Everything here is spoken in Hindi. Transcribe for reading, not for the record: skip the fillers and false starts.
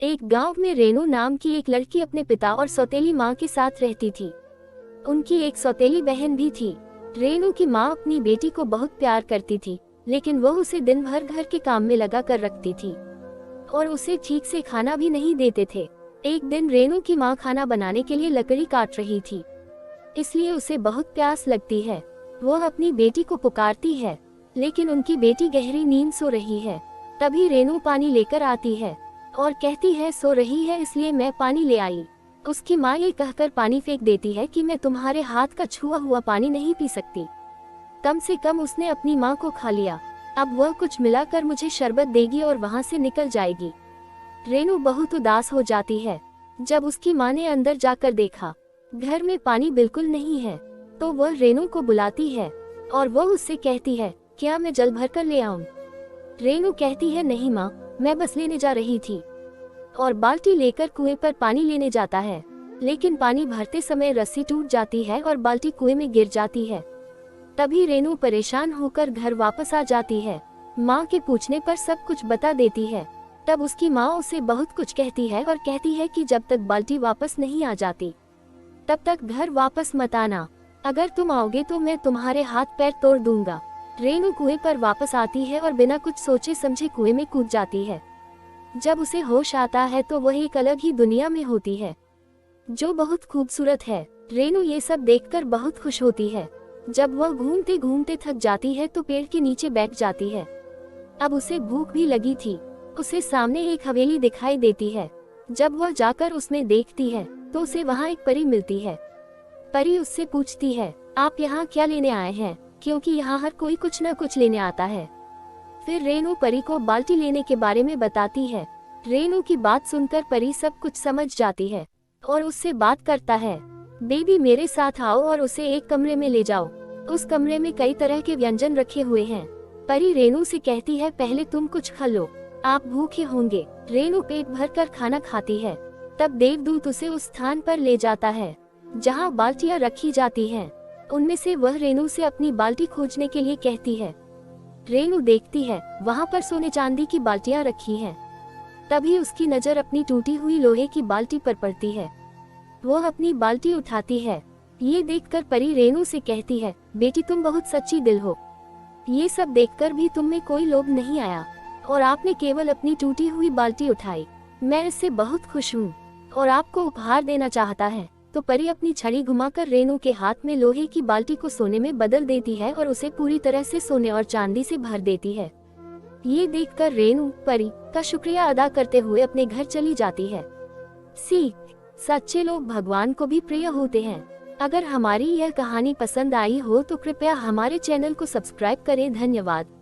एक गांव में रेनू नाम की एक लड़की अपने पिता और सौतेली माँ के साथ रहती थी। उनकी एक सौतेली बहन भी थी। रेनू की माँ अपनी बेटी को बहुत प्यार करती थी, लेकिन वह उसे दिन भर घर के काम में लगा कर रखती थी और उसे ठीक से खाना भी नहीं देते थे। एक दिन रेनू की माँ खाना बनाने के लिए लकड़ी काट रही थी, इसलिए उसे बहुत प्यास लगती है। वह अपनी बेटी को पुकारती है, लेकिन उनकी बेटी गहरी नींद सो रही है। तभी रेनू पानी लेकर आती है और कहती है, सो रही है इसलिए मैं पानी ले आई। उसकी माँ ये कहकर पानी फेंक देती है कि मैं तुम्हारे हाथ का छुआ हुआ पानी नहीं पी सकती। कम से कम उसने अपनी माँ को खा लिया, अब वह कुछ मिलाकर मुझे शरबत देगी और वहाँ से निकल जाएगी। रेनू बहुत उदास हो जाती है। जब उसकी माँ ने अंदर जाकर देखा, घर में पानी बिल्कुल नहीं है, तो वह रेनू को बुलाती है और वह उससे कहती है, क्या मैं जल भर कर ले आऊं? रेनू कहती है, नहीं माँ, मैं बस लेने जा रही थी, और बाल्टी लेकर कुएं पर पानी लेने जाता है। लेकिन पानी भरते समय रस्सी टूट जाती है और बाल्टी कुएं में गिर जाती है। तभी रेनू परेशान होकर घर वापस आ जाती है। माँ के पूछने पर सब कुछ बता देती है। तब उसकी माँ उसे बहुत कुछ कहती है और कहती है कि जब तक बाल्टी वापस नहीं आ जाती तब तक घर वापस मत आना। अगर तुम आओगे तो मैं तुम्हारे हाथ पैर तोड़ दूंगा। रेनू कुएं पर वापस आती है और बिना कुछ सोचे समझे कुएं में कूद जाती है। जब उसे होश आता है तो वह एक अलग ही दुनिया में होती है, जो बहुत खूबसूरत है। रेनू ये सब देखकर बहुत खुश होती है। जब वह घूमते घूमते थक जाती है तो पेड़ के नीचे बैठ जाती है। अब उसे भूख भी लगी थी। उसे सामने एक हवेली दिखाई देती है। जब वह जाकर उसमें देखती है तो उसे वहाँ एक परी मिलती है। परी उससे पूछती है, आप यहाँ क्या लेने आए हैं? क्योंकि यहाँ हर कोई कुछ न कुछ लेने आता है। फिर रेनू परी को बाल्टी लेने के बारे में बताती है। रेनू की बात सुनकर परी सब कुछ समझ जाती है और उससे बात करता है, बेबी मेरे साथ आओ और उसे एक कमरे में ले जाओ। उस कमरे में कई तरह के व्यंजन रखे हुए हैं। परी रेनू से कहती है, पहले तुम कुछ खा लो, आप भूखे होंगे। रेनू पेट भर कर खाना खाती है। तब देवदूत उसे उस स्थान पर ले जाता है जहाँ बाल्टियाँ रखी जाती हैं। उनमें से वह रेनू से अपनी बाल्टी खोजने के लिए कहती है। रेनू देखती है, वहाँ पर सोने चांदी की बाल्टियाँ रखी हैं। तभी उसकी नज़र अपनी टूटी हुई लोहे की बाल्टी पर पड़ती है। वह अपनी बाल्टी उठाती है। ये देखकर परी रेनू से कहती है, बेटी तुम बहुत सच्ची दिल हो। ये सब देखकर भी तुम में कोई लोभ नहीं आया और आपने केवल अपनी टूटी हुई बाल्टी उठाई। मैं इससे बहुत खुश हूँ और आपको उपहार देना चाहता है। तो परी अपनी छड़ी घुमाकर रेनू के हाथ में लोहे की बाल्टी को सोने में बदल देती है और उसे पूरी तरह से सोने और चांदी से भर देती है। ये देखकर रेनू परी का शुक्रिया अदा करते हुए अपने घर चली जाती है। सीख, सच्चे लोग भगवान को भी प्रिय होते हैं। अगर हमारी यह कहानी पसंद आई हो तो कृपया हमारे चैनल को सब्सक्राइब करें। धन्यवाद।